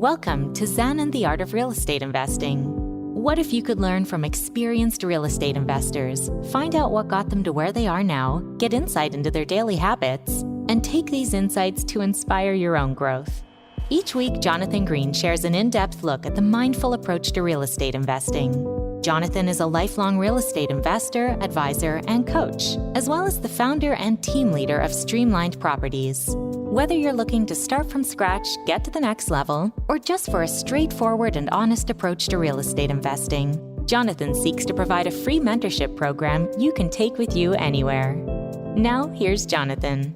Welcome to Zen and the Art of Real Estate Investing. What if you could learn from experienced real estate investors, find out what got them to where they are now, get insight into their daily habits, and take these insights to inspire your own growth? Each week, Jonathan Green shares an in-depth look at the mindful approach to real estate investing. Jonathan is a lifelong real estate investor, advisor, and coach, as well as the founder and team leader of Streamlined Properties. Whether you're looking to start from scratch, get to the next level, or just for a straightforward and honest approach to real estate investing, Jonathan seeks to provide a free mentorship program you can take with you anywhere. Now, here's Jonathan.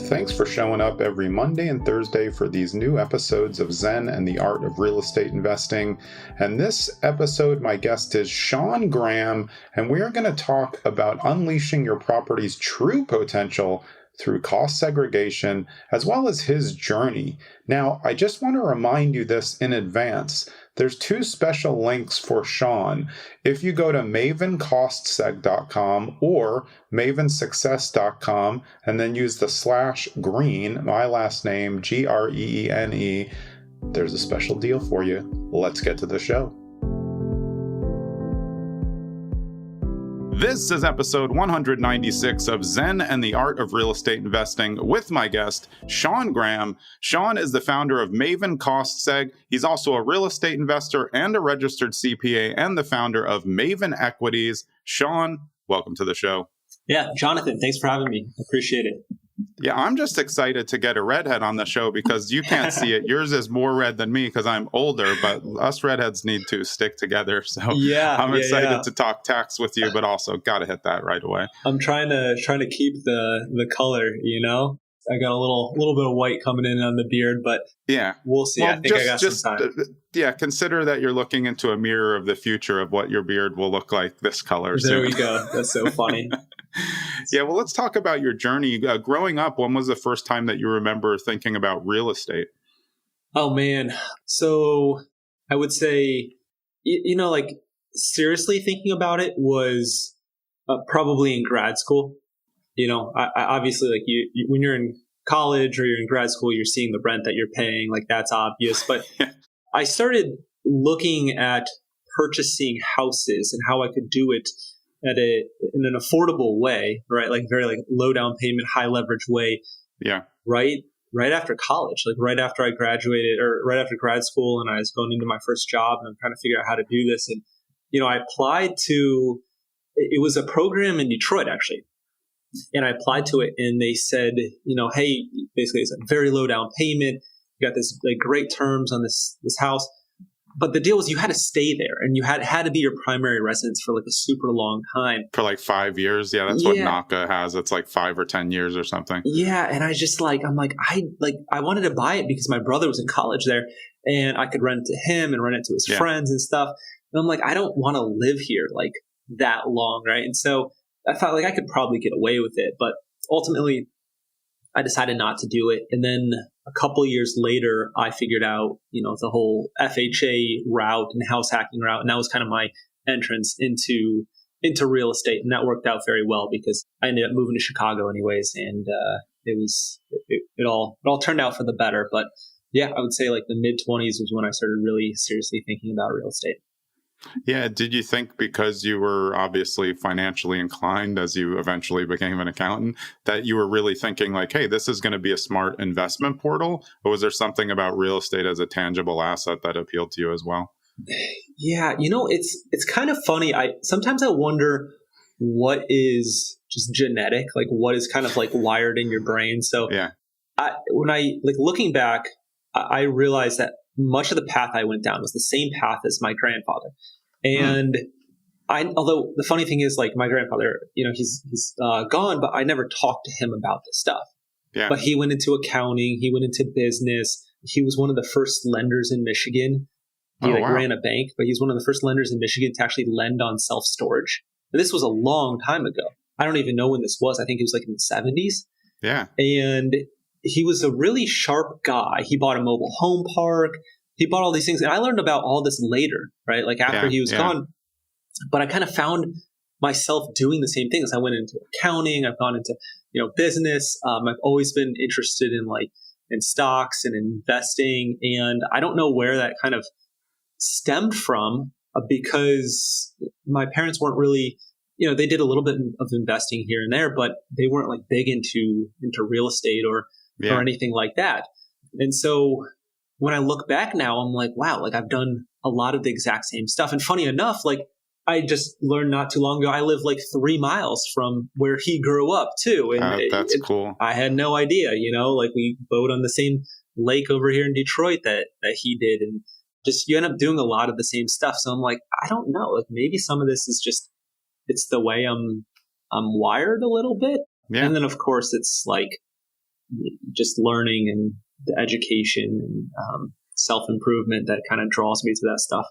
Thanks for showing up every Monday and Thursday for these new episodes of Zen and the Art of Real Estate Investing. And this episode, my guest is Sean Graham, and we're going to talk about unleashing your property's true potential through cost segregation, as well as his journey. Now, I just want to remind you this in advance. There's two special links for Sean. If you go to mavencostseg.com or mavensuccess.com and then use the /green, my last name, Greene, there's a special deal for you. Let's get to the show. This is episode 196 of Zen and the Art of Real Estate Investing with my guest, Sean Graham. Sean is the founder of Maven Cost Seg. He's also a real estate investor and a registered CPA and the founder of Maven Equities. Sean, welcome to the show. Yeah, Jonathan, thanks for having me. Appreciate it. Yeah, I'm just excited to get a redhead on the show because you can't see it. Yours is more red than me because I'm older, but us redheads need to stick together. So I'm excited to talk tax with you, but also got to hit that right away. I'm trying to keep the color, you know? I got a little bit of white coming in on the beard, but yeah, we'll see. Well, I think I got some time. Consider that you're looking into a mirror of the future of what your beard will look like this color. There we go. That's so funny. Yeah, well, let's talk about your journey. Growing up, when was the first time that you remember thinking about real estate? Oh, man. So I would say, like seriously thinking about it was probably in grad school. You know, I obviously, like you when you're in college or you're in grad school, you're seeing the rent that you're paying. Like that's obvious. But I started looking at purchasing houses and how I could do it in an affordable way, right? Like very like low down payment, high leverage way. Yeah. Right after college, like right after I graduated or right after grad school, and I was going into my first job, and I'm trying to figure out how to do this. And I applied to. It was a program in Detroit actually. And I applied to it, and they said, hey, basically it's a very low down payment. You got this like great terms on this house, but the deal was you had to stay there, and you had to be your primary residence for like a super long time. For like 5 years, yeah, that's what NACA has. It's like 5 or 10 years or something. Yeah, and I wanted to buy it because my brother was in college there, and I could rent it to him and rent it to his friends and stuff. And I'm like, I don't want to live here like that long, right? And so I thought like I could probably get away with it, but ultimately I decided not to do it. And then a couple of years later, I figured out, the whole FHA route and house hacking route. And that was kind of my entrance into real estate. And that worked out very well because I ended up moving to Chicago anyways. And it all turned out for the better. But yeah, I would say like the mid-20s was when I started really seriously thinking about real estate. Yeah. Did you think because you were obviously financially inclined as you eventually became an accountant that you were really thinking like, hey, this is going to be a smart investment portal? Or was there something about real estate as a tangible asset that appealed to you as well? Yeah. It's kind of funny. Sometimes I wonder what is just genetic, like what is kind of like wired in your brain. So when I like looking back, I realized that much of the path I went down was the same path as my grandfather. And although the funny thing is like my grandfather, he's gone, but I never talked to him about this stuff. Yeah. But he went into accounting. He went into business. He was one of the first lenders in Michigan. He ran a bank, but he's one of the first lenders in Michigan to actually lend on self-storage. And this was a long time ago. I don't even know when this was. I think it was like in the 70s. Yeah. And he was a really sharp guy. He bought a mobile home park. He bought all these things. And I learned about all this later, right? Like after he was gone. But I kind of found myself doing the same things. I went into accounting. I've gone into, business. I've always been interested in like stocks and investing. And I don't know where that kind of stemmed from, because my parents weren't really, they did a little bit of investing here and there, but they weren't like big into real estate or anything like that. And so when I look back now, I'm like, wow, like I've done a lot of the exact same stuff. And funny enough, like I just learned not too long ago, I live like 3 miles from where he grew up too. And that's cool. I had no idea, like we boat on the same lake over here in Detroit that he did. And just, you end up doing a lot of the same stuff. So I'm like, I don't know, like maybe some of this is just, it's the way I'm wired a little bit. Yeah. And then of course it's like just learning and the education and self-improvement that kind of draws me to that stuff.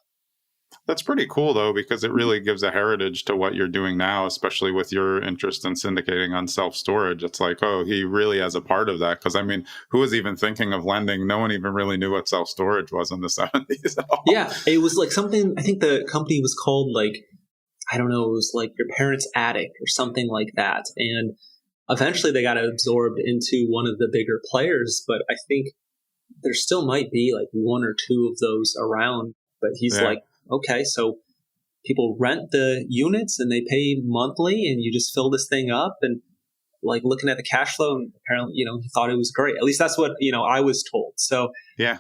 That's pretty cool, though, because it really gives a heritage to what you're doing now, especially with your interest in syndicating on self-storage. It's like, oh, he really has a part of that. Because, I mean, who was even thinking of lending? No one even really knew what self-storage was in the 70s at all. Yeah, it was like something, I think the company was called like, I don't know, it was like your parents' attic or something like that. And eventually they got absorbed into one of the bigger players. But I think there still might be like 1 or 2 of those around. But he's like, okay, so people rent the units and they pay monthly and you just fill this thing up, and like looking at the cash flow, and apparently, he thought it was great. At least that's what, I was told. So yeah.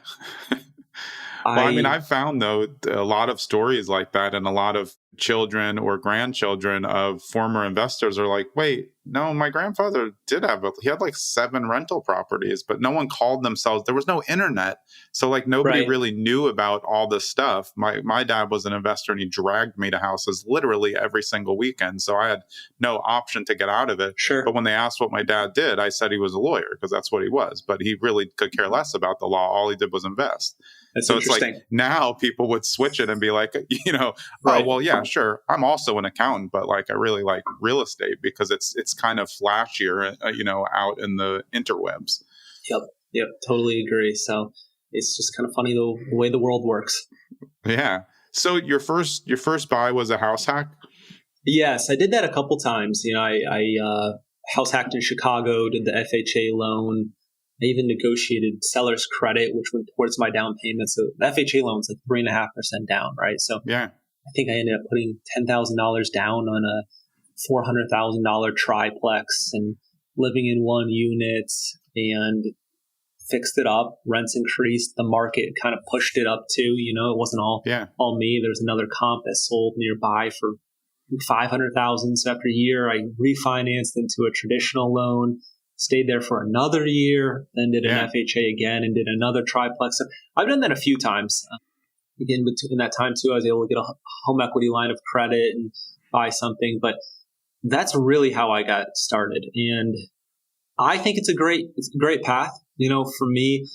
Well, I mean, I've found, though, a lot of stories like that, and a lot of children or grandchildren of former investors are like, wait, no, my grandfather did he had like 7 rental properties, but no one called themselves. There was no internet. So like nobody really knew about all this stuff. My dad was an investor, and he dragged me to houses literally every single weekend. So I had no option to get out of it. Sure. But when they asked what my dad did, I said he was a lawyer, because that's what he was. But he really could care less about the law. All he did was invest. That's so it's like now people would switch it and be like, oh, well, yeah, sure. I'm also an accountant, but like I really like real estate because it's kind of flashier, out in the interwebs. Yep, totally agree. So it's just kind of funny the way the world works. Yeah. So your first buy was a house hack? Yes, I did that a couple times. I house hacked in Chicago, did the FHA loan. I even negotiated seller's credit, which went towards my down payment. So the FHA loan's like 3.5% down, right? So yeah, I think I ended up putting $10,000 down on a $400,000 triplex and living in one unit, and fixed it up. Rents increased. The market kind of pushed it up too. It wasn't all me. There's another comp that sold nearby for $500,000. So after a year, I refinanced into a traditional loan. Stayed there for another year, then did an FHA again, and did another triplex. So I've done that a few times. Again, in that time too, I was able to get a home equity line of credit and buy something. But that's really how I got started, and I think it's a great path. For me,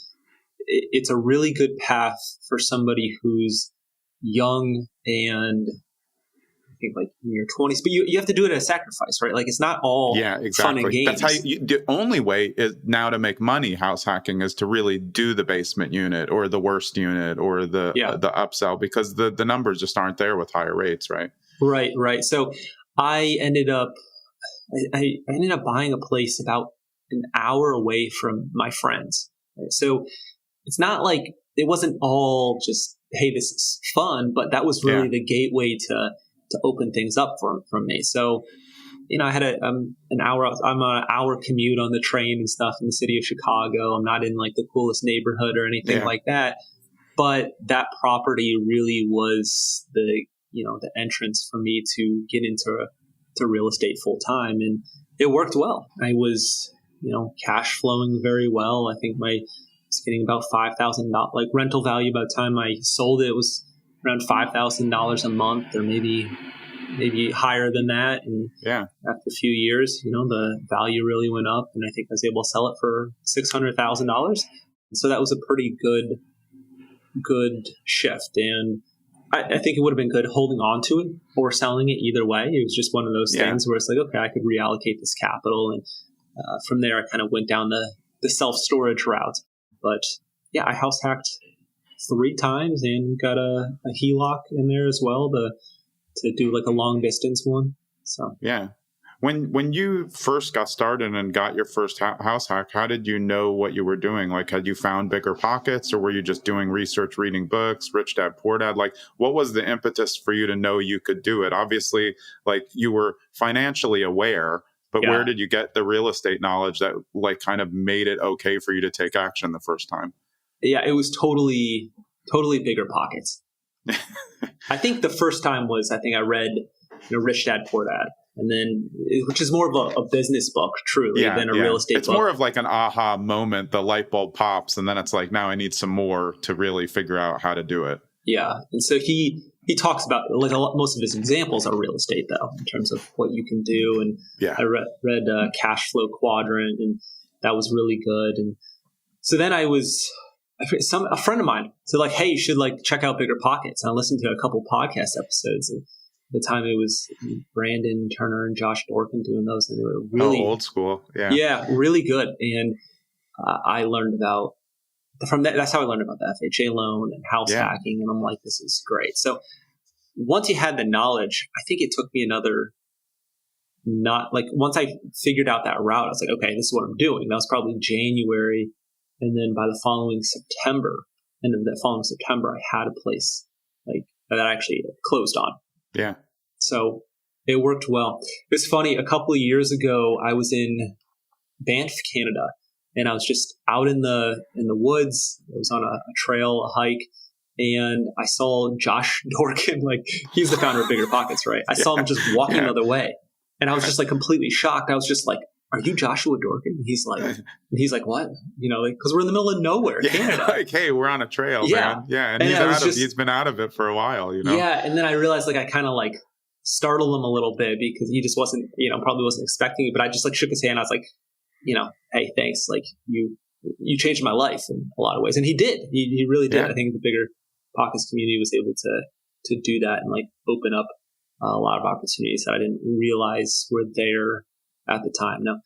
it's a really good path for somebody who's young and I think like in your 20s, but you have to do it at a sacrifice, right? Like it's not all fun and games. That's how the only way is now to make money house hacking is to really do the basement unit or the worst unit or the upsell, because the numbers just aren't there with higher rates, right? Right. So I ended up buying a place about an hour away from my friends. Right? So it's not like it wasn't all just, hey, this is fun, but that was really the gateway to open things up from me. So, I had an hour, I'm on an hour commute on the train and stuff in the city of Chicago. I'm not in like the coolest neighborhood or anything like that, but that property really was the entrance for me to get into real estate full time. And it worked well. I was, cash flowing very well. I think I was getting about $5,000 like rental value by the time I sold it. It was around $5,000 a month, or maybe higher than that. And after a few years, the value really went up, and I think I was able to sell it for $600,000. So that was a pretty good shift. And I think it would have been good holding on to it or selling it. Either way, it was just one of those things where it's like, okay, I could reallocate this capital. And from there, I kind of went down the self-storage route. But I house hacked 3 times and got a HELOC in there as well to do like a long distance one. So When you first got started and got your first house hack, how did you know what you were doing? Like, had you found bigger pockets, or were you just doing research, reading books, Rich Dad Poor Dad? Like, what was the impetus for you to know you could do it? Obviously, like, you were financially aware, but Yeah. where did you get the real estate knowledge that like kind of made it okay for you to take action the first time? Yeah, it was totally bigger pockets. I think the first time was, I think I read, Rich Dad Poor Dad. And then, which is more of a business book, truly, than a real estate book. It's more of like an aha moment. The light bulb pops, and then it's like, now I need some more to really figure out how to do it. Yeah. And so he talks about, like, most of his examples are real estate, though, in terms of what you can do. And I read Cash Flow Quadrant, and that was really good. And so then a friend of mine said, like, hey, you should like check out Bigger Pockets. And I listened to a couple podcast episodes, and the time it was Brandon Turner and Josh Dorkin doing those, and they were really old school. Yeah, really good. And I learned about from that. That's how I learned about the FHA loan and house hacking. And I'm like, this is great. So once you had the knowledge, I think it took me once I figured out that route, I was like, okay, this is what I'm doing. That was probably January. And then by the following September, I had a place like that I actually closed on. Yeah. So it worked well. It's funny. A couple of years ago, I was in Banff, Canada, and I was just out in the woods. I was on a trail, a hike, and I saw Josh Dorkin. Like, he's the founder of Bigger Pockets, right? I saw him just walking the other way, and I was just like completely shocked. I was just like, "Are you Joshua Dorkin?" And he's like, "What?" Because we're in the middle of nowhere, Canada. Like, hey, we're on a trail, man. Yeah, and he's been out of it for a while, Yeah, and then I realized, like, I kind of like startled him a little bit because he just wasn't, probably wasn't expecting it. But I just like shook his hand. I was like, hey, thanks. Like, you changed my life in a lot of ways, and he did. He really did. I think the Bigger Pockets community was able to do that and like open up a lot of opportunities that I didn't realize were there at the time. Now,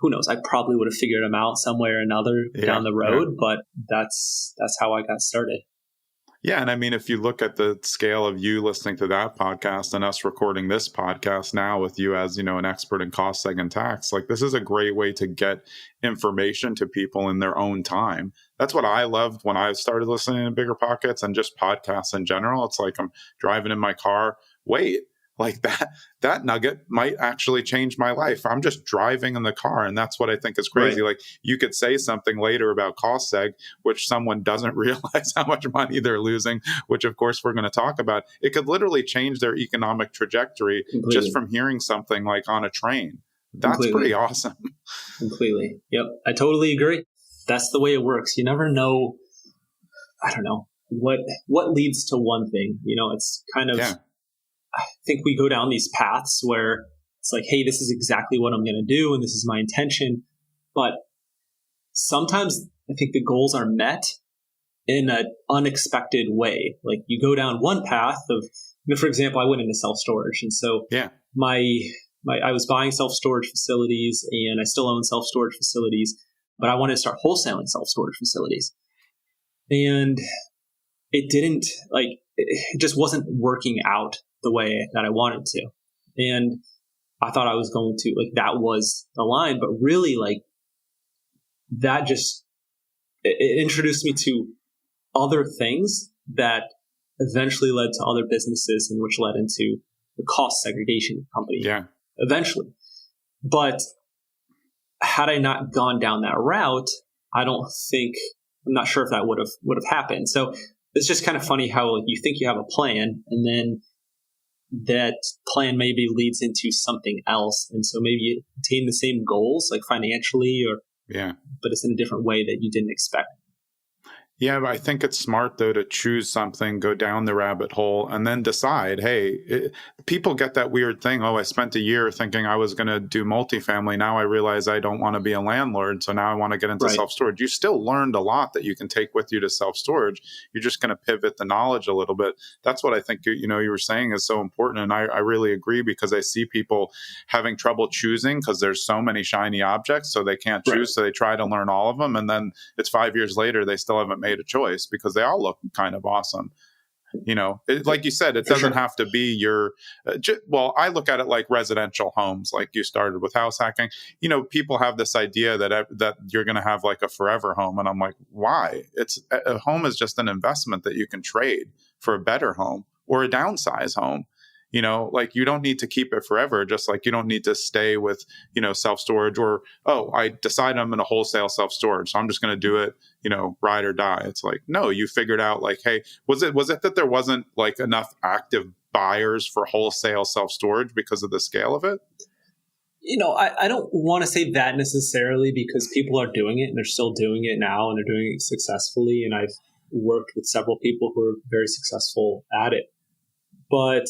who knows? I probably would have figured them out some way or another down the road, but that's how I got started. Yeah. And I mean, if you look at the scale of you listening to that podcast and us recording this podcast now with you as, an expert in cost seg and tax, like, this is a great way to get information to people in their own time. That's what I loved when I started listening to Bigger Pockets and just podcasts in general. It's like I'm driving in my car. Wait, like that nugget might actually change my life. I'm just driving in the car. And that's what I think is crazy. Right. Like, you could say something later about cost seg, which someone doesn't realize how much money they're losing, which of course we're going to talk about. It could literally change their economic trajectory just from hearing something like on a train. That's pretty awesome. Completely. Yep. I totally agree. That's the way it works. You never know. I don't know what leads to one thing, it's kind of, I think we go down these paths where it's like, hey, this is exactly what I'm going to do, and this is my intention. But sometimes I think the goals are met in an unexpected way. Like, you go down one path of, for example, I went into self-storage. And so I was buying self-storage facilities, and I still own self-storage facilities, but I wanted to start wholesaling self-storage facilities. And it didn't, it just wasn't working out the way that I wanted to. And I thought I was going to, that was the line, but really, that just, it introduced me to other things that eventually led to other businesses, and which led into the cost segregation company eventually. But had I not gone down that route, I'm not sure if that would have happened. So it's just kind of funny how you think you have a plan, and then that plan maybe leads into something else. And so maybe you attain the same goals, like financially, but it's in a different way that you didn't expect. Yeah, but I think it's smart, though, to choose something, go down the rabbit hole, and then decide, hey, people get that weird thing. Oh, I spent a year thinking I was going to do multifamily. Now I realize I don't want to be a landlord. So now I want to get into self-storage. You still learned a lot that you can take with you to self-storage. You're just going to pivot the knowledge a little bit. That's what I think, you were saying is so important. And I really agree, because I see people having trouble choosing because there's so many shiny objects. So they can't choose. So they try to learn all of them. And then it's 5 years later, they still haven't made a choice because they all look kind of awesome. Like you said, it doesn't have to be your, well, I look at it like residential homes, like you started with house hacking. People have this idea that you're going to have like a forever home. And I'm like, why? A home is just an investment that you can trade for a better home or a downsize home. Like you don't need to keep it forever, just like you don't need to stay with, self-storage or, oh, I decide I'm going to wholesale self-storage, so I'm just going to do it, ride or die. It's like, no, you figured out like, hey, was it that there wasn't like enough active buyers for wholesale self-storage because of the scale of it? I don't want to say that necessarily, because people are doing it and they're still doing it now and they're doing it successfully. And I've worked with several people who are very successful at it. But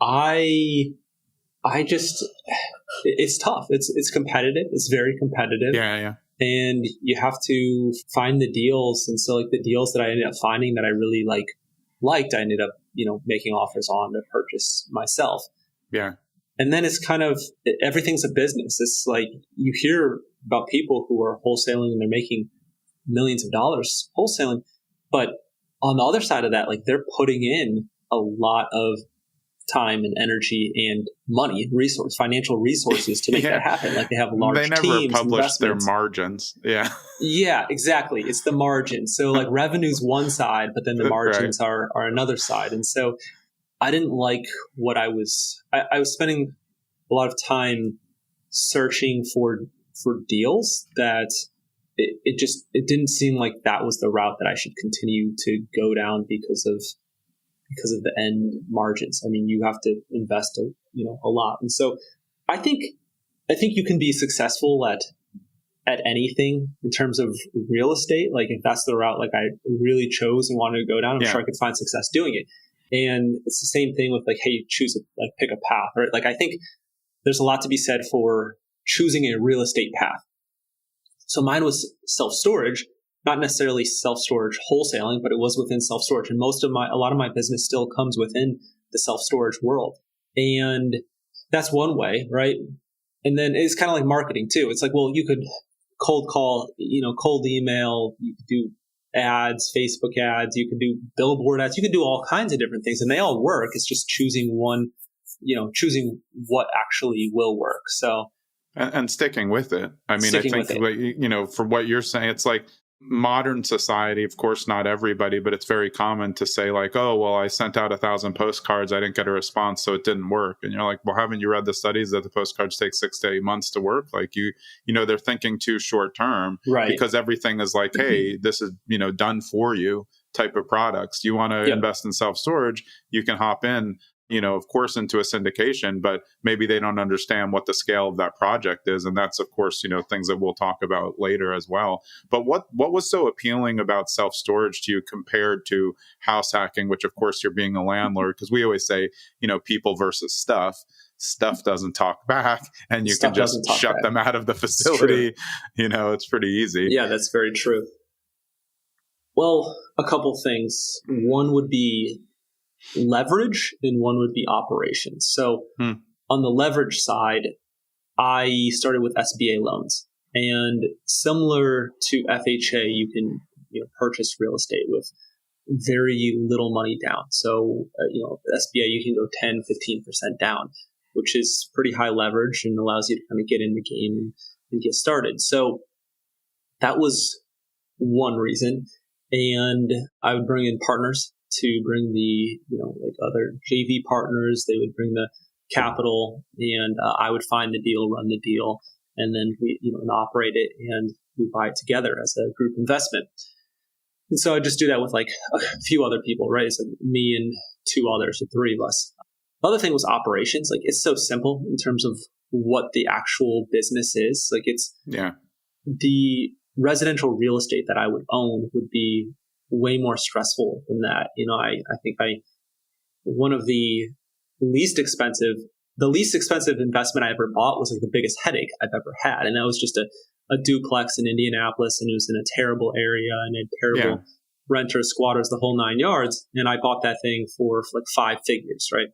I just, it's tough. It's competitive. It's very competitive. Yeah. And you have to find the deals. And so like the deals that I ended up finding that I really liked, I ended up, making offers on to purchase myself. Yeah. And then it's kind of, everything's a business. It's like you hear about people who are wholesaling and they're making millions of dollars wholesaling. But on the other side of that, like they're putting in a lot of time and energy and money, financial resources to make that happen. Like they have large teams. They never publish their margins. Yeah. Yeah, exactly. It's the margin. So like revenue's one side, but then the margins are another side. And so I didn't like what I was spending a lot of time searching for deals that it didn't seem like that was the route that I should continue to go down because of the end margins. I mean, you have to invest a lot. And so I think you can be successful at anything in terms of real estate. Like if that's the route like I really chose and wanted to go down, I'm sure I could find success doing it. And it's the same thing with like, hey, pick a path, right? Like I think there's a lot to be said for choosing a real estate path. So mine was self-storage, not necessarily self-storage wholesaling, but it was within self-storage. And a lot of my business still comes within the self-storage world. And that's one way, right? And then it's kind of like marketing too. It's like, well, you could cold call, cold email, you could do ads, Facebook ads, you can do billboard ads, you can do all kinds of different things and they all work. It's just choosing one, choosing what actually will work. So, and sticking with it. I mean, I think, for what you're saying, it's like modern society, of course, not everybody, but it's very common to say like, oh, well, I sent out 1,000 postcards. I didn't get a response, so it didn't work. And you're like, well, haven't you read the studies that the postcards take 6 to 8 months to work? Like they're thinking too short term, right? Because everything is like, hey, this is, done for you type of products. You want to invest in self-storage, you can hop in, of course, into a syndication, but maybe they don't understand what the scale of that project is. And that's, of course, things that we'll talk about later as well. But what was so appealing about self-storage to you compared to house hacking, which, of course, you're being a landlord? Because we always say, people versus stuff. Stuff doesn't talk back, and you can just shut them out of the facility. It's pretty easy. Yeah, that's very true. Well, a couple things. One would be leverage and one would be operations. So on the leverage side, I started with SBA loans, and similar to FHA, you can purchase real estate with very little money down. So SBA, you can go 10-15% down, which is pretty high leverage and allows you to kind of get in the game and get started. So that was one reason. And I would bring in partners to bring the, like other JV partners. They would bring the capital, and I would find the deal, run the deal, and then we, and operate it, and we buy it together as a group investment. And so I just do that with like a few other people, right? It's like me and 2 others, or 3 of us. The other thing was operations. Like it's so simple in terms of what the actual business is. Like it's the residential real estate that I would own would be way more stressful than that. I think one of the least expensive investment I ever bought was like the biggest headache I've ever had. And that was just a duplex in Indianapolis, and it was in a terrible area and a terrible renters, squatters, the whole 9 yards. And I bought that thing for like 5 figures, right?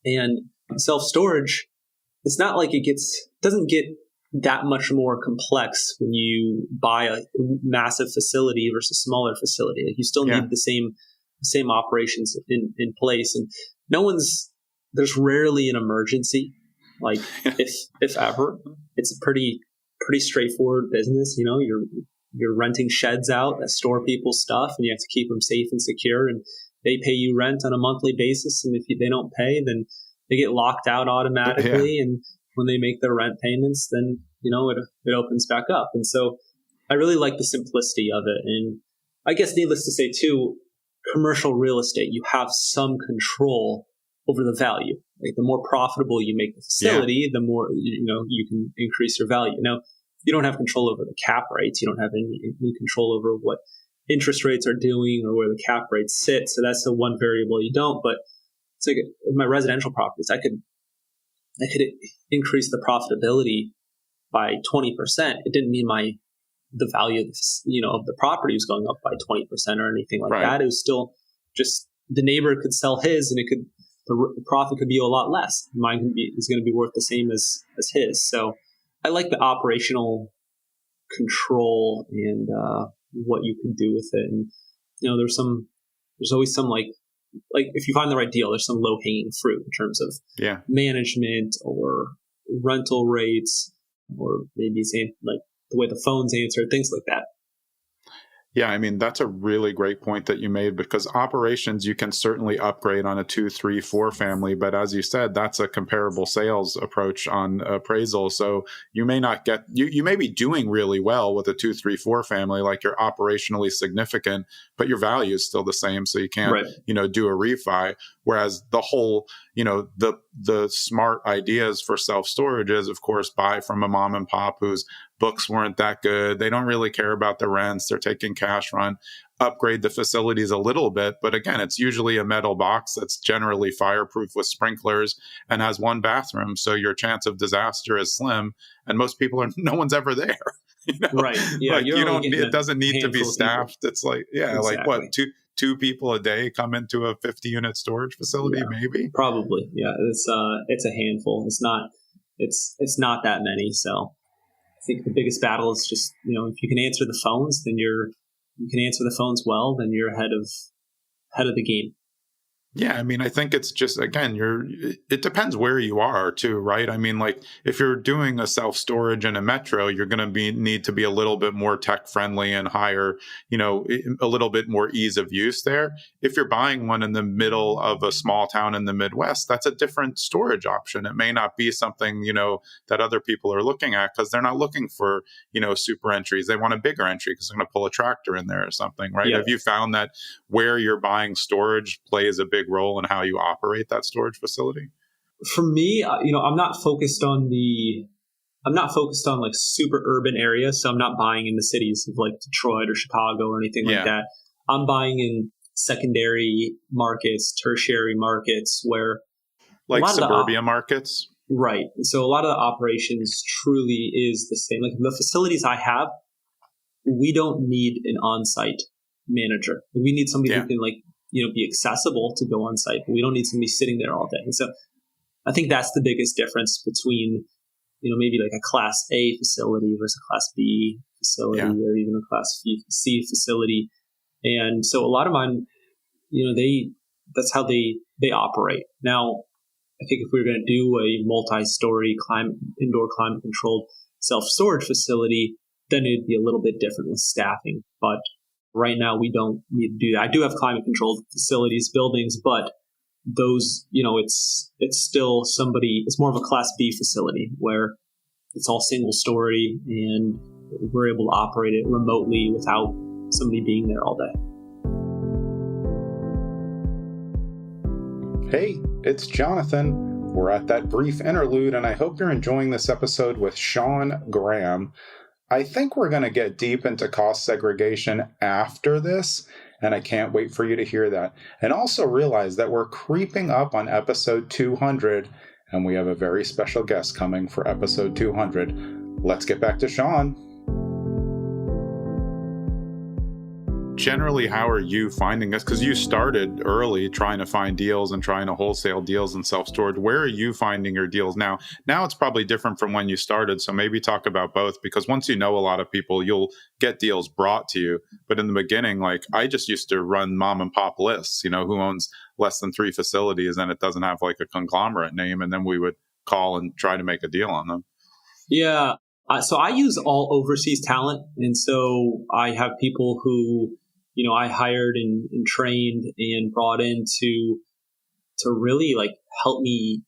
And self-storage, it's not like doesn't get that much more complex when you buy a massive facility versus smaller facility. Like you still need the same same operations in place. And there's rarely an emergency. Like if ever, it's a pretty straightforward business. You're renting sheds out that store people's stuff, and you have to keep them safe and secure. And they pay you rent on a monthly basis, and if they don't pay, then they get locked out automatically. Yeah. And when they make their rent payments, then it opens back up. And so I really like the simplicity of it. And I guess needless to say too, commercial real estate, you have some control over the value. Like the more profitable you make the facility, the more you can increase your value. Now, you don't have control over the cap rates. You don't have any control over what interest rates are doing or where the cap rates sit. So that's the one variable you don't. But it's like with my residential properties, I could increase the profitability by 20%. It didn't mean the value of the property was going up by 20% or anything like that. It was still just the neighbor could sell his, and the profit could be a lot less. Mine is going to be worth the same as his. So I like the operational control and what you can do with it. And there's always some like if you find the right deal, there's some low hanging fruit in terms of management or rental rates, or maybe saying like the way the phone's answered, things like that. Yeah, I mean, that's a really great point that you made, because operations, you can certainly upgrade on a 2, 3, 4 family. But as you said, that's a comparable sales approach on appraisal. So you may not get, you may be doing really well with a 2, 3, 4 family, like you're operationally significant, but your value is still the same. So you can't, do a refi. Whereas the whole, the smart ideas for self-storage is, of course, buy from a mom and pop whose books weren't that good. They don't really care about the rents. They're taking cash run, upgrade the facilities a little bit. But again, it's usually a metal box that's generally fireproof with sprinklers and has one bathroom. So your chance of disaster is slim. And most people no one's ever there. Right. Yeah. Like it doesn't need to be staffed. It's like, exactly. Like what, two people a day come into a 50-unit storage facility, maybe? Probably. Yeah. It's a handful. It's not that many. So I think the biggest battle is just, if you can answer the phones, then you can answer the phones well, then you're ahead of the game. Yeah, I mean, I think it's just, again, it depends where you are too, right? I mean, like if you're doing a self-storage in a metro, you're going to need to be a little bit more tech friendly and higher, a little bit more ease of use there. If you're buying one in the middle of a small town in the Midwest, that's a different storage option. It may not be something, that other people are looking at, because they're not looking for, super entries. They want a bigger entry because they're going to pull a tractor in there or something, right? Yeah. Have you found that where you're buying storage plays a big role in how you operate that storage facility? For me, I'm not focused on like super urban areas. So I'm not buying in the cities of like Detroit or Chicago or anything like that. I'm buying in secondary markets, tertiary markets, where like suburbia markets. Right. So a lot of the operations truly is the same. Like the facilities I have, we don't need an on-site manager. We need somebody who can be accessible to go on site. We don't need somebody sitting there all day. And so I think that's the biggest difference between, maybe like a Class A facility versus a Class B facility or even a Class C facility. And so a lot of mine, that's how they operate. Now, I think if we were going to do a multi-story indoor climate controlled self-storage facility, then it'd be a little bit different with staffing. But right now, we don't need to do that. I do have climate-controlled facilities, buildings, but those, it's still it's more of a Class B facility where it's all single story and we're able to operate it remotely without somebody being there all day. Hey, it's Jonathan. We're at that brief interlude, and I hope you're enjoying this episode with Sean Graham. I think we're going to get deep into cost segregation after this, and I can't wait for you to hear that. And also realize that we're creeping up on episode 200, and we have a very special guest coming for episode 200. Let's get back to Sean. generally, how are you finding this? Because you started early trying to find deals and trying to wholesale deals and self-storage. Where are you finding your deals now? Now it's probably different from when you started. So maybe talk about both, because once you know a lot of people, you'll get deals brought to you. But in the beginning, like I just used to run mom and pop lists, who owns less than 3 facilities and it doesn't have like a conglomerate name. And then we would call and try to make a deal on them. Yeah. So I use all overseas talent. And so I have people who, I hired and trained and brought in to really like help me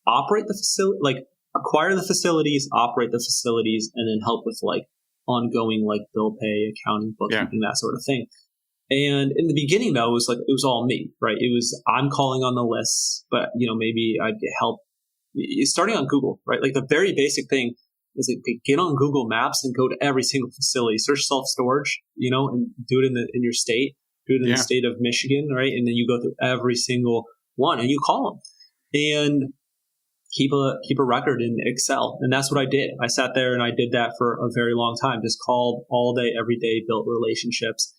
operate the facility, like acquire the facilities, operate the facilities, and then help with like ongoing like bill pay, accounting, bookkeeping, that sort of thing. And in the beginning though, it was all me, right? It was, I'm calling on the lists, but maybe I'd get help starting on Google, right? Like the very basic thing is like get on Google Maps and go to every single facility, search self-storage, and do it in your state, do it in the state of Michigan, right? And then you go through every single one and you call them and keep a record in Excel. And that's what I did. I sat there and I did that for a very long time, just called all day, every day, built relationships.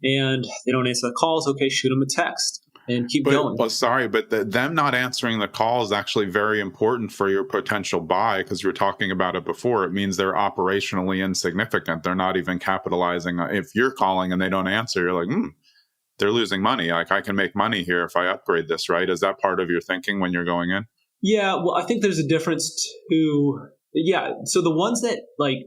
And they don't answer the calls. Okay, shoot them a text. And keep going. Well, sorry, but them not answering the call is actually very important for your potential buy, because you were talking about it before. It means they're operationally insignificant. They're not even capitalizing. If you're calling and they don't answer, you're like, they're losing money. Like I can make money here if I upgrade this, right? Is that part of your thinking when you're going in? Yeah, well, I think there's a difference too. Yeah, so the ones that like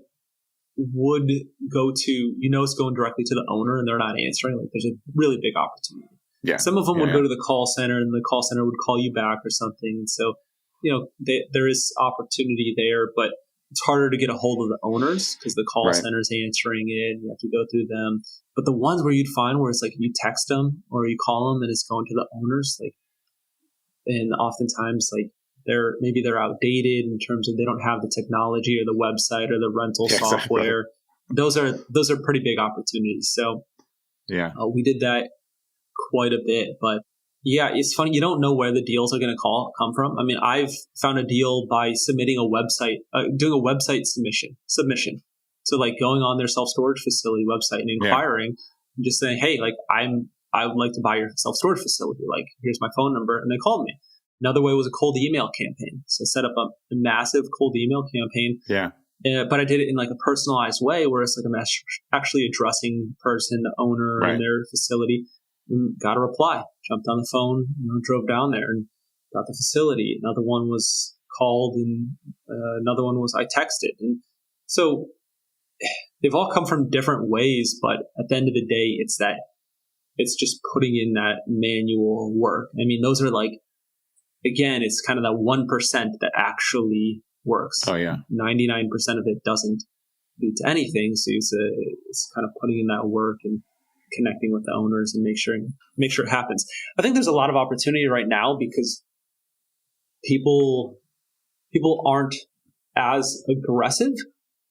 would go to, it's going directly to the owner and they're not answering, like there's a really big opportunity. Yeah. Some of them would go to the call center and the call center would call you back or something. And so, there is opportunity there, but it's harder to get a hold of the owners because the call center's answering it and you have to go through them. But the ones where you'd find where it's like you text them or you call them and it's going to the owners, like, and oftentimes like they're outdated in terms of they don't have the technology or the website or the rental software. Exactly. Those are pretty big opportunities. So we did that quite a bit, but it's funny. You don't know where the deals are going to come from. I mean, I've found a deal by submitting a website, doing a website submission. So like going on their self-storage facility website and inquiring and just saying, hey, like I would like to buy your self-storage facility. Like, here's my phone number. And they called me. Another way was a cold email campaign. So set up a massive cold email campaign. Yeah. But I did it in like a personalized way where it's like I'm actually addressing the person, the owner and their facility. Got a reply, jumped on the phone, drove down there and got the facility. Another one was called and another one was I texted. And so they've all come from different ways, but at the end of the day, it's just putting in that manual work. I mean, those are like, again, it's kind of that 1% that actually works. Oh yeah. 99% of it doesn't lead to anything. So it's kind of putting in that work and connecting with the owners and make sure it happens. I think there's a lot of opportunity right now because people aren't as aggressive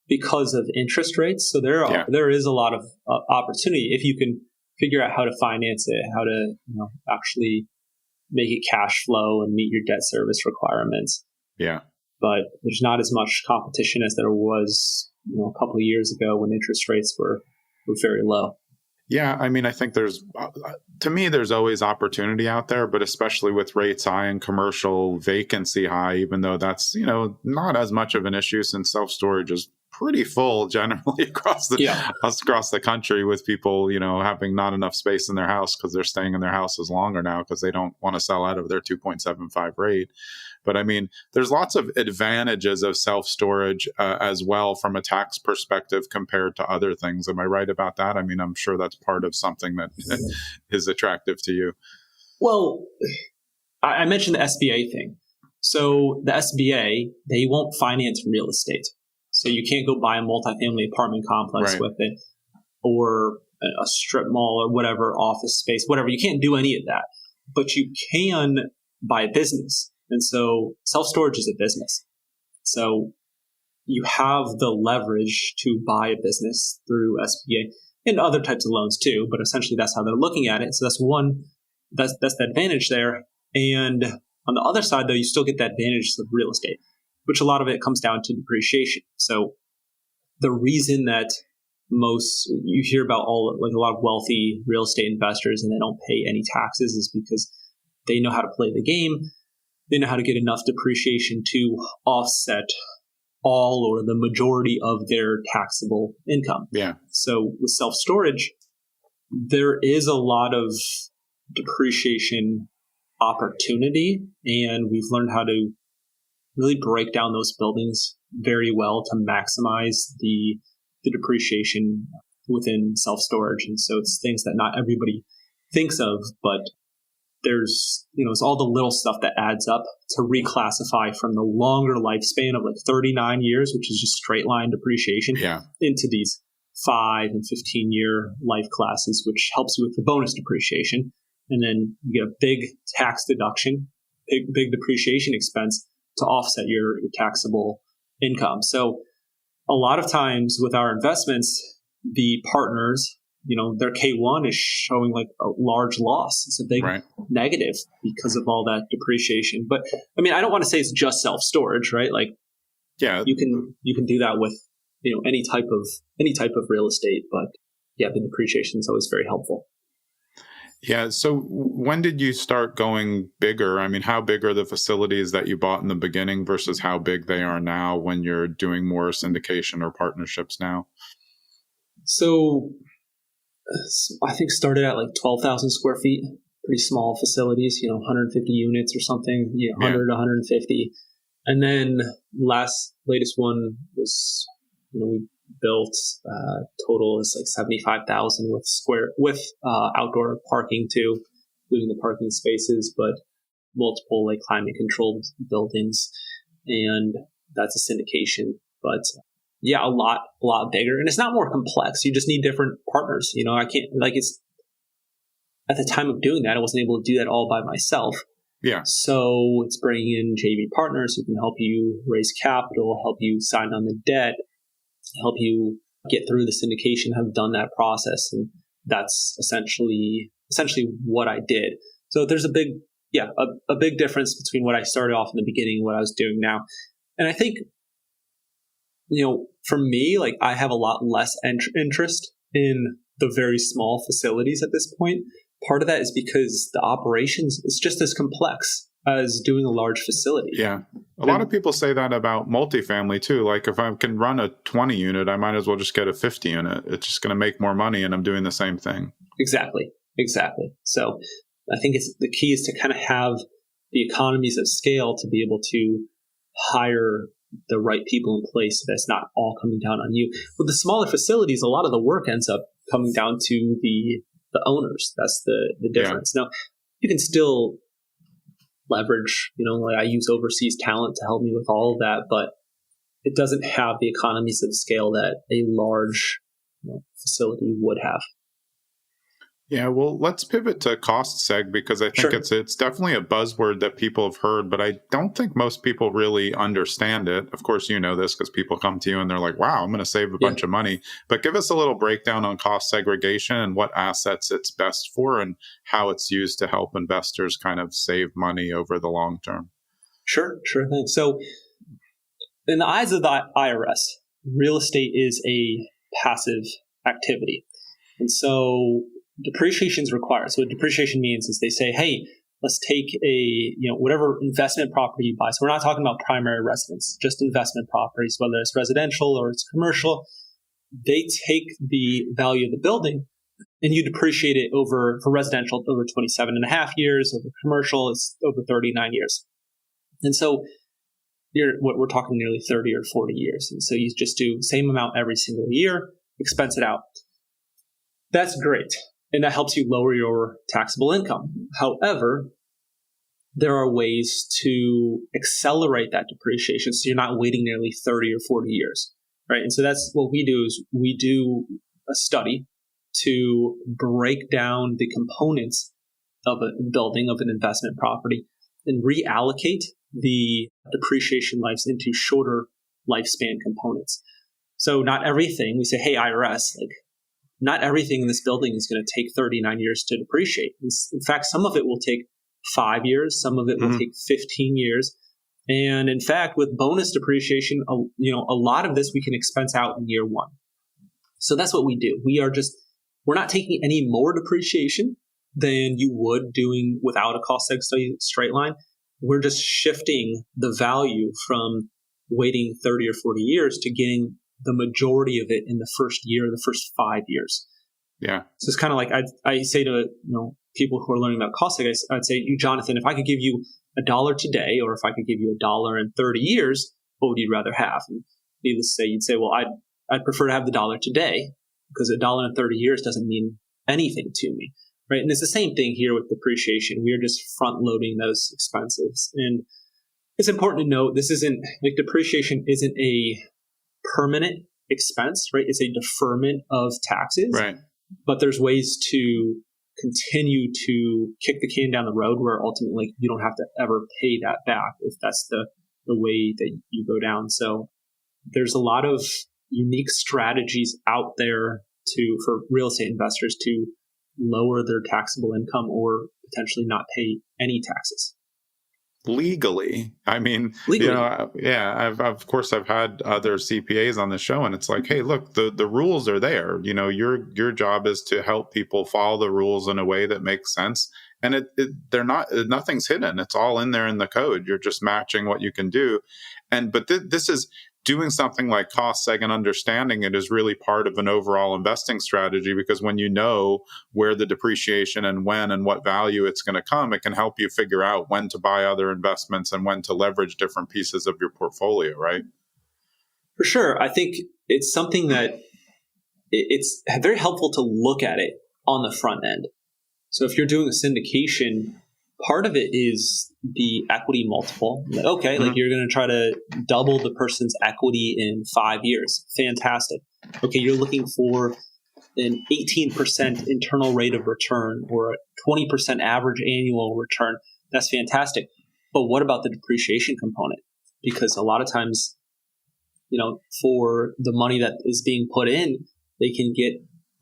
because of interest rates. So there is a lot of opportunity if you can figure out how to finance it, how to actually make it cash flow and meet your debt service requirements. Yeah. But there's not as much competition as there was a couple of years ago when interest rates were very low. Yeah, I mean, I think there's always opportunity out there, but especially with rates high and commercial vacancy high, even though that's, not as much of an issue since self-storage is pretty full generally across the country with people, having not enough space in their house because they're staying in their houses longer now because they don't want to sell out of their 2.75 rate. But I mean, there's lots of advantages of self-storage as well from a tax perspective compared to other things. Am I right about that? I mean, I'm sure that's part of something that is attractive to you. Well, I mentioned the SBA thing. So the SBA, they won't finance real estate. So you can't go buy a multifamily apartment complex with it or a strip mall or whatever, office space, whatever. You can't do any of that. But you can buy a business. And so self-storage is a business. So you have the leverage to buy a business through SBA and other types of loans too. But essentially that's how they're looking at it. So that's the advantage there. And on the other side, though, you still get the advantage of real estate, which a lot of it comes down to depreciation. So the reason that you hear about a lot of wealthy real estate investors and they don't pay any taxes is because they know how to play the game. They know how to get enough depreciation to offset all or the majority of their taxable income. Yeah. So with self-storage, there is a lot of depreciation opportunity, and we've learned how to really break down those buildings very well to maximize the depreciation within self-storage. And so it's things that not everybody thinks of, but there's, it's all the little stuff that adds up to reclassify from the longer lifespan of 39 years, which is just straight line depreciation, into these 5 and 15-year life classes, which helps you with the bonus depreciation. And then you get a big tax deduction, big depreciation expense to offset your taxable income. So a lot of times with our investments, the partners, their K1 is showing a large loss. It's a big negative because of all that depreciation. But I don't want to say it's just self-storage, right? You can do that with, any type of real estate, but the depreciation is always very helpful. Yeah. So when did you start going bigger? How big are the facilities that you bought in the beginning versus how big they are now when you're doing more syndication or partnerships now? So I think started at 12,000 square feet, pretty small facilities, 150 units or something, 100 to 150. And then latest one was, we built total is 75,000 with outdoor parking too, including the parking spaces, but multiple climate controlled buildings, and that's a syndication. But a lot bigger, and it's not more complex. You just need different partners. I can't it's at the time of doing that, I wasn't able to do that all by myself. Yeah. So it's bringing in JV partners who can help you raise capital, help you sign on the debt, help you get through the syndication, have done that process. And that's essentially what I did. So there's a big difference between what I started off in the beginning and what I was doing now. And I think, for me, I have a lot less interest in the very small facilities at this point. Part of that is because the operations is just as complex as doing a large facility. Yeah. A lot of people say that about multifamily too. If I can run a 20 unit, I might as well just get a 50 unit. It's just going to make more money and I'm doing the same thing. Exactly. So I think the key is to kind of have the economies of scale to be able to hire the right people in place so that's not all coming down on you. With the smaller facilities, a lot of the work ends up coming down to the owners. That's the difference. Now, you can still leverage, I use overseas talent to help me with all of that, but it doesn't have the economies of scale that a large facility would have. Yeah, well, let's pivot to cost seg because I think it's definitely a buzzword that people have heard, but I don't think most people really understand it. Of course, you know this because people come to you and they're like, wow, I'm going to save a bunch of money. But give us a little breakdown on cost segregation and what assets it's best for and how it's used to help investors kind of save money over the long term. Sure thing. So in the eyes of the IRS, real estate is a passive activity. And so depreciation is required. So what depreciation means is they say, hey, let's take whatever investment property you buy. So we're not talking about primary residence, just investment properties, whether it's residential or it's commercial. They take the value of the building and you depreciate it for residential over 27 and a half years, over commercial, it's over 39 years. And so we're talking nearly 30 or 40 years. And so you just do the same amount every single year, expense it out. That's great. And that helps you lower your taxable income. However, there are ways to accelerate that depreciation so you're not waiting nearly 30 or 40 years, right? And so that's what we do is we do a study to break down the components of a building, of an investment property, and reallocate the depreciation lives into shorter lifespan components. So not everything, we say, hey, IRS, not everything in this building is going to take 39 years to depreciate. In fact, some of it will take 5 years. Some of it will take 15 years. And in fact, with bonus depreciation, a lot of this we can expense out in year one. So that's what we do. We're not taking any more depreciation than you would doing without a cost seg study straight line. We're just shifting the value from waiting 30 or 40 years to getting the majority of it in the first year, the first 5 years. Yeah. So it's kind of like I say to people who are learning about cost seg, I'd say, you, Jonathan, if I could give you $1 today, or if I could give you $1 in 30 years, what would you rather have? And needless to say, you'd say, well, I'd prefer to have the $1 today, because $1 in 30 years doesn't mean anything to me, right? And it's the same thing here with depreciation. We are just front loading those expenses. And it's important to note, this isn't like depreciation isn't a permanent expense, right? It's a deferment of taxes, right? But there's ways to continue to kick the can down the road where ultimately you don't have to ever pay that back if that's the way that you go down. So there's a lot of unique strategies out there for real estate investors to lower their taxable income or potentially not pay any taxes. Legally. I mean, legally. Of course I've had other CPAs on the show, and it's like, hey, look, the rules are there. Your job is to help people follow the rules in a way that makes sense. And nothing's hidden. It's all in there in the code. You're just matching what you can do. But this is doing something like cost seg and understanding it is really part of an overall investing strategy, because when you know where the depreciation and when and what value it's going to come, it can help you figure out when to buy other investments and when to leverage different pieces of your portfolio, right? For sure. I think it's something that it's very helpful to look at it on the front end. So if you're doing a syndication, part of it is the equity multiple. Okay, like you're going to try to double the person's equity in 5 years. Fantastic. Okay, you're looking for an 18% internal rate of return or a 20% average annual return. That's fantastic. But what about the depreciation component? Because a lot of times, for the money that is being put in, they can get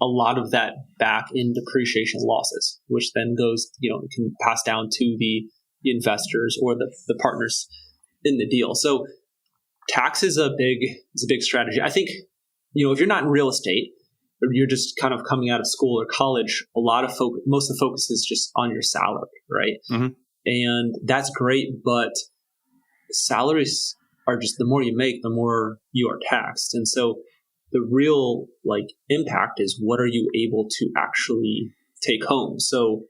a lot of that back in depreciation losses, which then goes, can pass down to the investors or the partners in the deal. So tax is a big strategy. I think, if you're not in real estate or you're just kind of coming out of school or college, most of the focus is just on your salary, right? Mm-hmm. And that's great, but salaries are just, the more you make, the more you are taxed. And so the real impact is, what are you able to actually take home? So,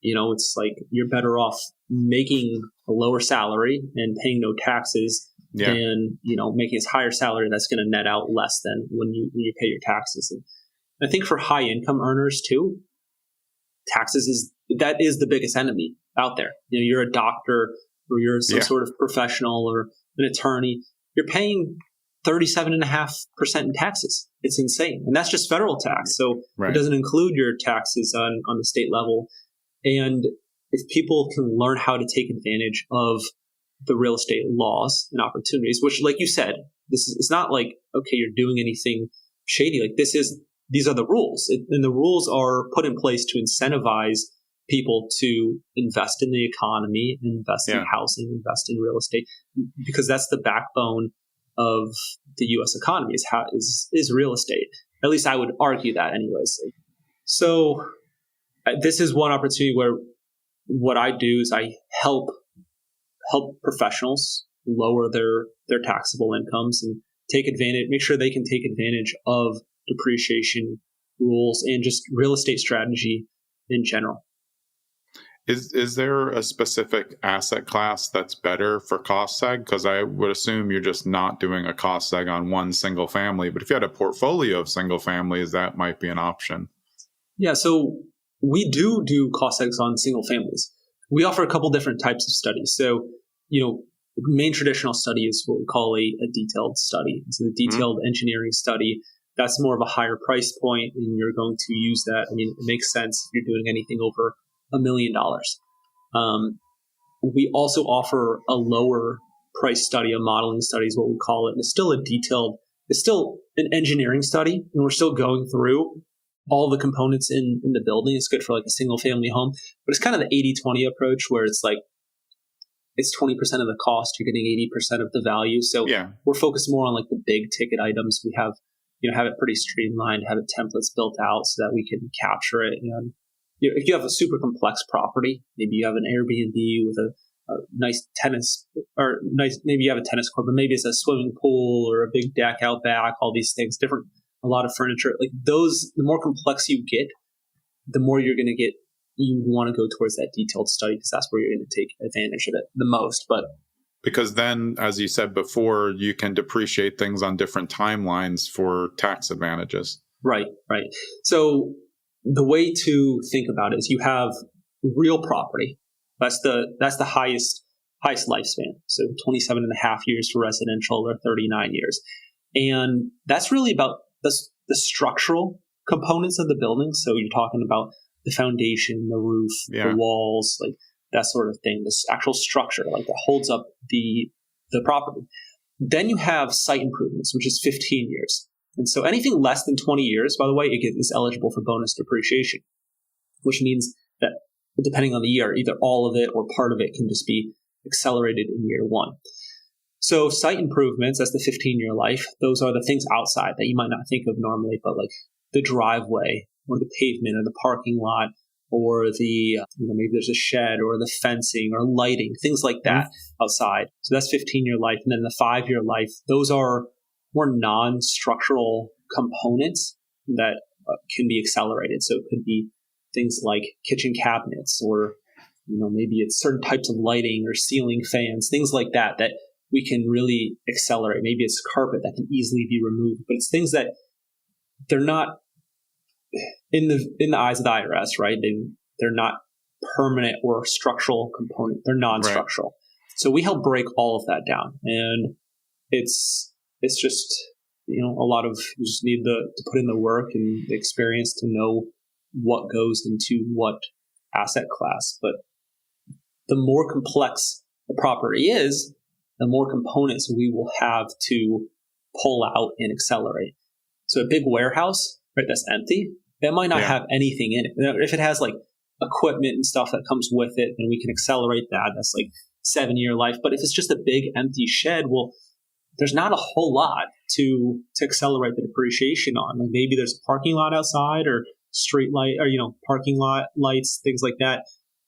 it's like you're better off making a lower salary and paying no taxes than, making a higher salary that's going to net out less than when you pay your taxes. And I think for high income earners too, taxes is the biggest enemy out there. You're a doctor or you're some sort of professional or an attorney, you're paying 37.5% in taxes. It's insane. And that's just federal tax. So It doesn't include your taxes on the state level. And if people can learn how to take advantage of the real estate laws and opportunities, which, like you said, it's not like, okay, you're doing anything shady. Like these are the rules. And the rules are put in place to incentivize people to invest in the economy, invest in housing, invest in real estate, because that's the backbone of the U.S. economy is real estate. At least I would argue that anyways. So this is one opportunity where what I do is I help professionals lower their taxable incomes and make sure they can take advantage of depreciation rules and just real estate strategy in general. Is there a specific asset class that's better for cost seg? Because I would assume you're just not doing a cost seg on one single family. But if you had a portfolio of single families, that might be an option. Yeah, so we do cost segs on single families. We offer a couple different types of studies. So, the main traditional study is what we call a detailed study. So the detailed engineering study, that's more of a higher price point, and you're going to use that. I mean, it makes sense if you're doing anything over $1 million. We also offer a lower price study, a modeling study is what we call it. And it's still an engineering study, and we're still going through all the components in the building. It's good for like a single family home, but it's kind of the 80-20 approach where it's like, it's 20% of the cost, you're getting 80% of the value. So we're focused more on like the big ticket items. We have have it pretty streamlined, have it templates built out so that we can capture it. And if you have a super complex property, maybe you have an Airbnb with a nice tennis, or maybe you have a tennis court, but maybe it's a swimming pool or a big deck out back, all these things, a lot of furniture. Like those, the more complex you get, the more you're going to get, you want to go towards that detailed study because that's where you're going to take advantage of it the most. But because then, as you said before, you can depreciate things on different timelines for tax advantages. Right. So the way to think about it is you have real property. That's the highest lifespan. So 27 and a half years for residential or 39 years. And that's really about the structural components of the building. So you're talking about the foundation, the roof, the walls, like that sort of thing, this actual structure, like that holds up the property. Then you have site improvements, which is 15 years. And so anything less than 20 years, by the way, is eligible for bonus depreciation, which means that depending on the year, either all of it or part of it can just be accelerated in year one. So site improvements, that's the 15-year life. Those are the things outside that you might not think of normally, but like the driveway or the pavement or the parking lot or the, maybe there's a shed or the fencing or lighting, things like that outside. So that's 15-year life. And then the 5-year life, those are more non-structural components that can be accelerated. So it could be things like kitchen cabinets or, maybe it's certain types of lighting or ceiling fans, things like that we can really accelerate. Maybe it's carpet that can easily be removed, but it's things that they're not in the eyes of the IRS, right? They're not permanent or structural component. They're non-structural. Right. So we help break all of that down. And it's just, a lot of, you just need to put in the work and the experience to know what goes into what asset class. But the more complex the property is, the more components we will have to pull out and accelerate. So a big warehouse, right, that's empty, that might not have anything in it. If it has like equipment and stuff that comes with it, then we can accelerate that. That's like 7-year life. But if it's just a big empty shed, well, there's not a whole lot to accelerate the depreciation on. Like maybe there's a parking lot outside or street light or, parking lot lights, things like that.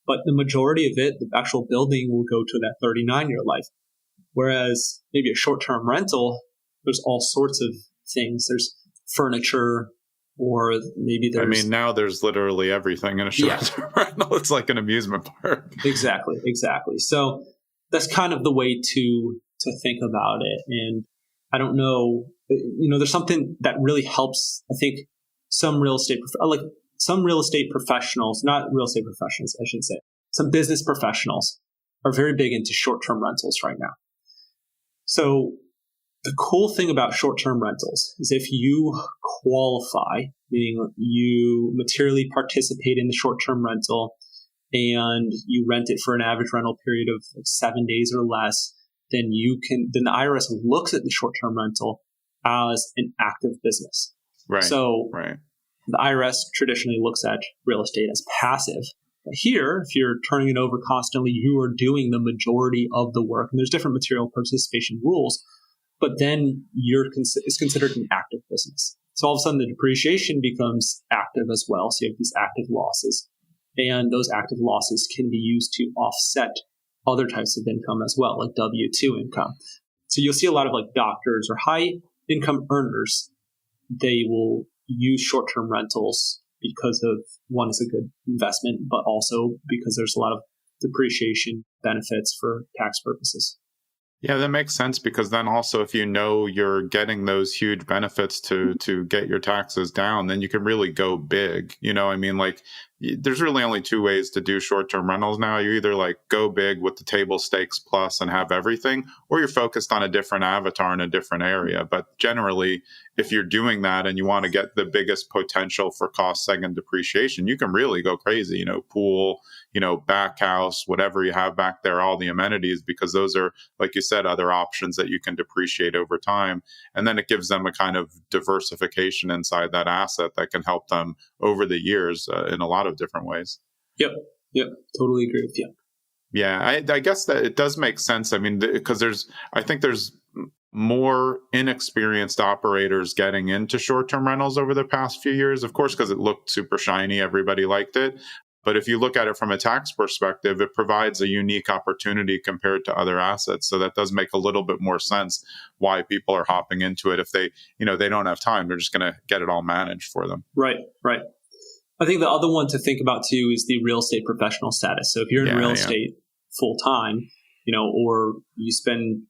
But the majority of it, the actual building will go to that 39-year life. Whereas maybe a short-term rental, there's all sorts of things. There's furniture, or maybe there's... now there's literally everything in a short-term rental. It's like an amusement park. Exactly. So that's kind of the way to think about it. And I don't know, there's something that really helps, I think, some real estate professionals, not real estate professionals, I should say, some business professionals are very big into short-term rentals right now. So the cool thing about short-term rentals is if you qualify, meaning you materially participate in the short-term rental and you rent it for an average rental period of 7 days or less, then the IRS looks at the short-term rental as an active business. Right. So the IRS traditionally looks at real estate as passive. But here, if you're turning it over constantly, you are doing the majority of the work. And there's different material participation rules, but then it's considered an active business. So all of a sudden, the depreciation becomes active as well. So you have these active losses. And those active losses can be used to offset other types of income as well, like W-2 income. So you'll see a lot of like doctors or high income earners, they will use short-term rentals because of, one, is a good investment, but also because there's a lot of depreciation benefits for tax purposes. Yeah, that makes sense, because then also if you're getting those huge benefits to get your taxes down, then you can really go big. There's really only two ways to do short-term rentals now. You either like go big with the table stakes plus and have everything, or you're focused on a different avatar in a different area. But generally, if you're doing that and you want to get the biggest potential for cost seg and depreciation, you can really go crazy, pool, back house, whatever you have back there, all the amenities, because those are, like you said, other options that you can depreciate over time. And then it gives them a kind of diversification inside that asset that can help them over the years in a lot of different ways. Yep. Totally agree with you. Yeah, I guess that it does make sense. Because I think there's more inexperienced operators getting into short-term rentals over the past few years, of course, because it looked super shiny, everybody liked it. But if you look at it from a tax perspective, it provides a unique opportunity compared to other assets. So that does make a little bit more sense why people are hopping into it. If they, they don't have time, they're just going to get it all managed for them. Right. I think the other one to think about too is the real estate professional status. So if you're in real estate full time, or you spend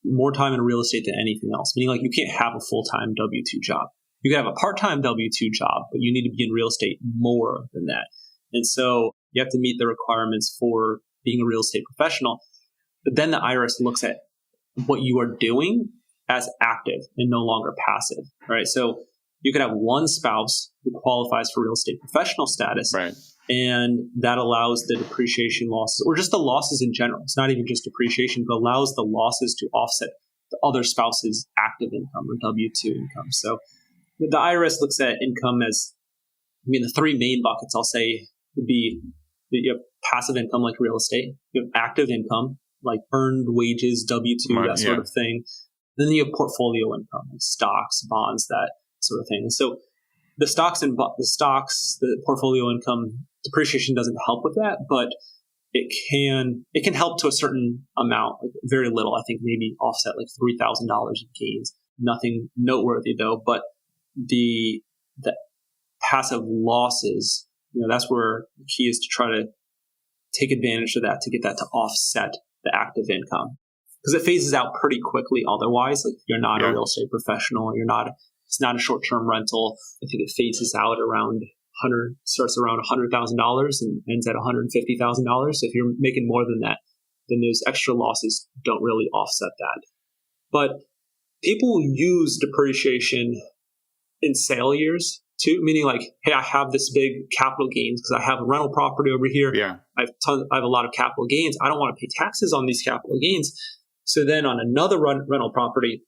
more time in real estate than anything else, meaning like you can't have a full-time W-2 job. You can have a part-time W-2 job, but you need to be in real estate more than that. And so you have to meet the requirements for being a real estate professional. But then the IRS looks at what you are doing as active and no longer passive, right? So you could have one spouse who qualifies for real estate professional status, right? And that allows the depreciation losses, or just the losses in general. It's not even just depreciation, but allows the losses to offset the other spouse's active income or W-2 income. So the IRS looks at income as, the three main buckets, I'll say, would be you have passive income like real estate, you have active income like earned wages, W-2, that sort of thing. Then you have portfolio income like stocks, bonds, that sort of thing. And so the portfolio income, depreciation doesn't help with that, but it can help to a certain amount, like very little. I think maybe offset like $3,000 in gains. Nothing noteworthy though. But the passive losses, that's where the key is to try to take advantage of that to get that to offset the active income, because it phases out pretty quickly. Otherwise, like you're not a real estate professional, it's not a short-term rental. I think it phases out starts around $100,000 and ends at $150,000. So if you're making more than that, then those extra losses don't really offset that. But people use depreciation in sale years too, meaning like, hey, I have this big capital gains because I have a rental property over here. Yeah. I have a lot of capital gains. I don't want to pay taxes on these capital gains. So then on another rental property,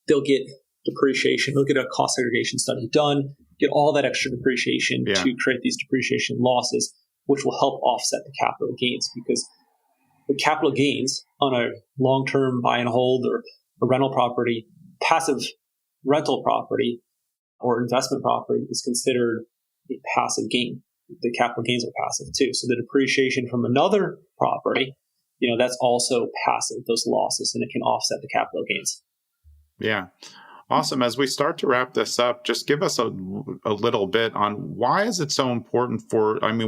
they'll get depreciation. They'll get a cost segregation study done, get all that extra depreciation to create these depreciation losses, which will help offset the capital gains, because the capital gains on a long-term buy and hold or a rental property, passive rental property or investment property is considered a passive gain. The capital gains are passive too. So the depreciation from another property, that's also passive, those losses, and it can offset the capital gains. Yeah. Awesome. As we start to wrap this up, just give us a little bit on why is it so important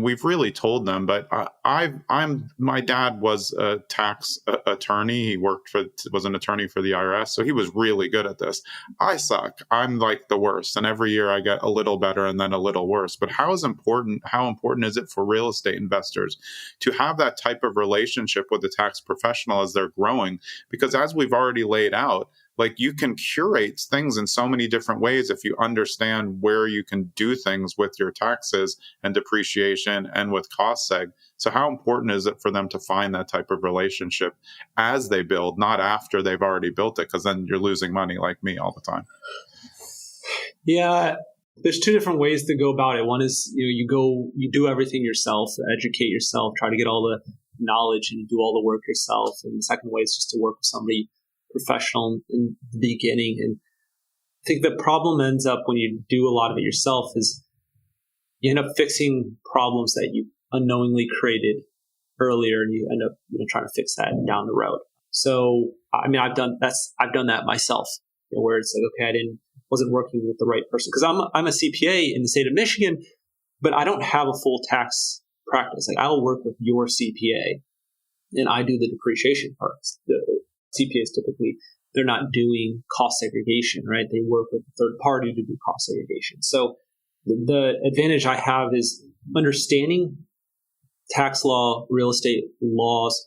we've really told them, but my dad was a tax attorney. He was an attorney for the IRS. So he was really good at this. I suck. I'm like the worst. And every year I get a little better and then a little worse. But how important is it for real estate investors to have that type of relationship with a tax professional as they're growing? Because as we've already laid out, like you can curate things in so many different ways if you understand where you can do things with your taxes and depreciation and with cost seg. So how important is it for them to find that type of relationship as they build, not after they've already built it? Because then you're losing money like me all the time. Yeah, there's two different ways to go about it. One is you do everything yourself, educate yourself, try to get all the knowledge and do all the work yourself. And the second way is just to work with somebody professional in the beginning. And I think the problem ends up when you do a lot of it yourself is you end up fixing problems that you unknowingly created earlier, and you end up trying to fix that down the road. So I've done that myself, where it's like, okay, wasn't working with the right person, because I'm a CPA in the state of Michigan, but I don't have a full tax practice. Like I'll work with your CPA and I do the depreciation parts. The CPAs typically, they're not doing cost segregation, right? They work with a third party to do cost segregation. So the advantage I have is understanding tax law, real estate laws,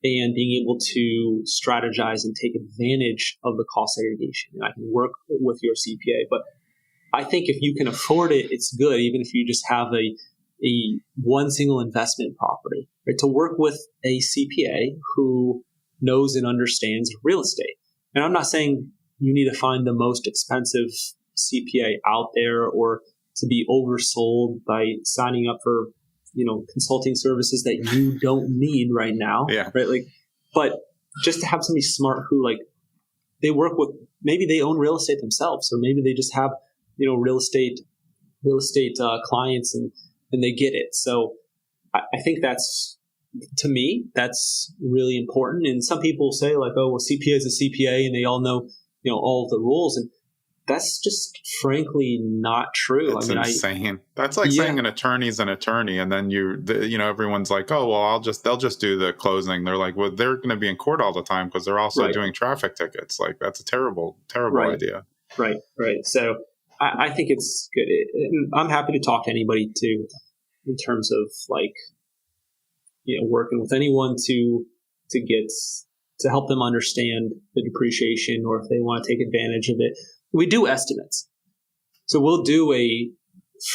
and being able to strategize and take advantage of the cost segregation. And I can work with your CPA, but I think if you can afford it, it's good, even if you just have a one single investment property, right? To work with a CPA who knows and understands real estate. And I'm not saying you need to find the most expensive CPA out there or to be oversold by signing up for, consulting services that you don't need right now. Yeah. Right. But just to have somebody smart who they work with, maybe they own real estate themselves, or maybe they just have, real estate clients and they get it. So I think to me, that's really important. And some people say like, oh, well, CPA is a CPA and they all know, all of the rules. And that's just frankly not true. It's insane. That's like saying an attorney's an attorney, and then everyone's like, oh, well, they'll just do the closing. They're like, well, they're going to be in court all the time because they're also doing traffic tickets. Like, that's a terrible idea. Right. So I think it's good. And I'm happy to talk to anybody too, in terms of like, working with anyone to help them understand the depreciation, or if they want to take advantage of it. We do estimates. So we'll do a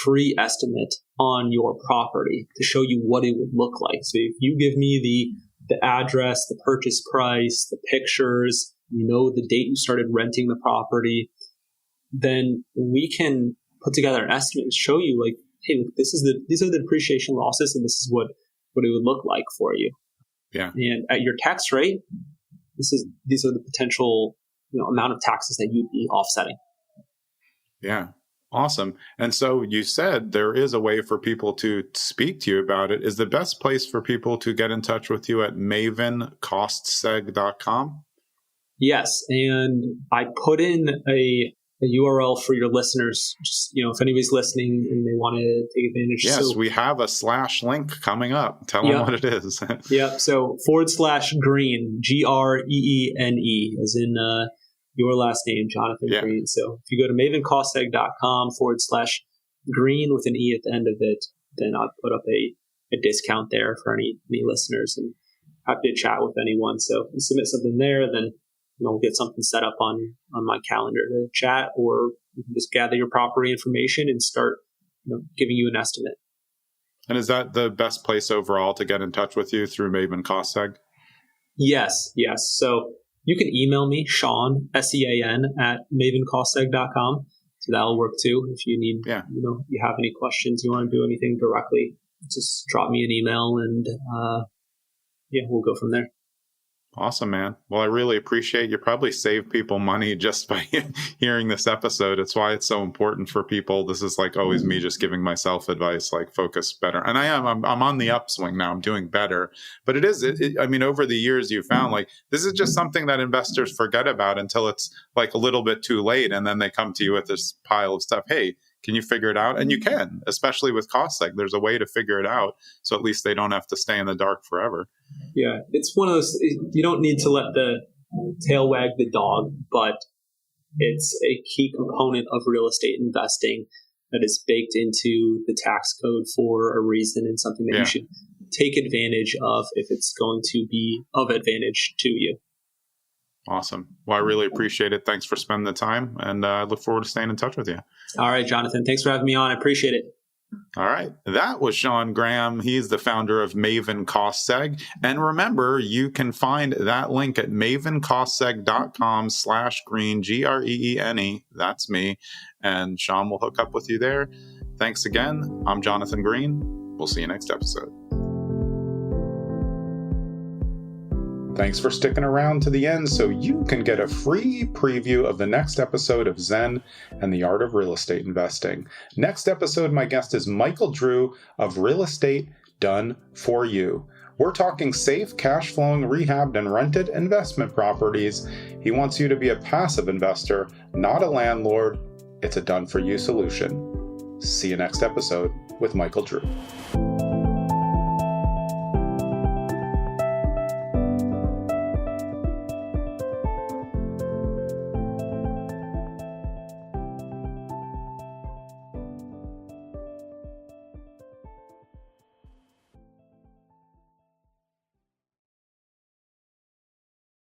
free estimate on your property to show you what it would look like. So if you give me the address, the purchase price, the pictures, the date you started renting the property, then we can put together an estimate and show you like, hey, look, these are the depreciation losses, and this is what it would look like for you. Yeah. And at your tax rate, these are the potential amount of taxes that you'd be offsetting. Yeah. Awesome. And so you said there is a way for people to speak to you about it. Is the best place for people to get in touch with you at mavencostseg.com? Yes. And I put in a URL for your listeners. Just, if anybody's listening and they want to take advantage. Yes, we have a / coming up. Tell them what it is. Yep. So /green, GREENE, as in your last name, Jonathan Green. So if you go to mavencostseg.com /green with an E at the end of it, then I'll put up a discount there for any listeners, and happy to chat with anyone. So if you submit something there, then we'll get something set up on my calendar to chat, or you can just gather your property information and start giving you an estimate. And is that the best place overall to get in touch with you, through Maven Cost Seg? Yes. So you can email me, Sean, SEAN, at mavencostseg.com. So that'll work too. If you need, you have any questions, you want to do anything directly, just drop me an email, and we'll go from there. Awesome, man. Well, I really appreciate you. Probably save people money just by hearing this episode. It's why it's so important for people. This is like always me just giving myself advice, like focus better. And I'm on the upswing now. I'm doing better. But over the years, you found like this is just something that investors forget about until it's like a little bit too late. And then they come to you with this pile of stuff. Hey, can you figure it out? And you can, especially with Cost Seg. There's a way to figure it out, so at least they don't have to stay in the dark forever. Yeah, it's one of those, you don't need to let the tail wag the dog, but it's a key component of real estate investing that is baked into the tax code for a reason, and something that you should take advantage of if it's going to be of advantage to you. Awesome. Well, I really appreciate it. Thanks for spending the time, and I look forward to staying in touch with you. All right, Jonathan. Thanks for having me on. I appreciate it. All right. That was Sean Graham. He's the founder of Maven Cost Seg. And remember, you can find that link at mavencostseg.com /green, GREENE. That's me. And Sean will hook up with you there. Thanks again. I'm Jonathan Green. We'll see you next episode. Thanks for sticking around to the end so you can get a free preview of the next episode of Zen and the Art of Real Estate Investing. Next episode, my guest is Michael Drew of Real Estate Done For You. We're talking safe, cash-flowing, rehabbed, and rented investment properties. He wants you to be a passive investor, not a landlord. It's a done-for-you solution. See you next episode with Michael Drew.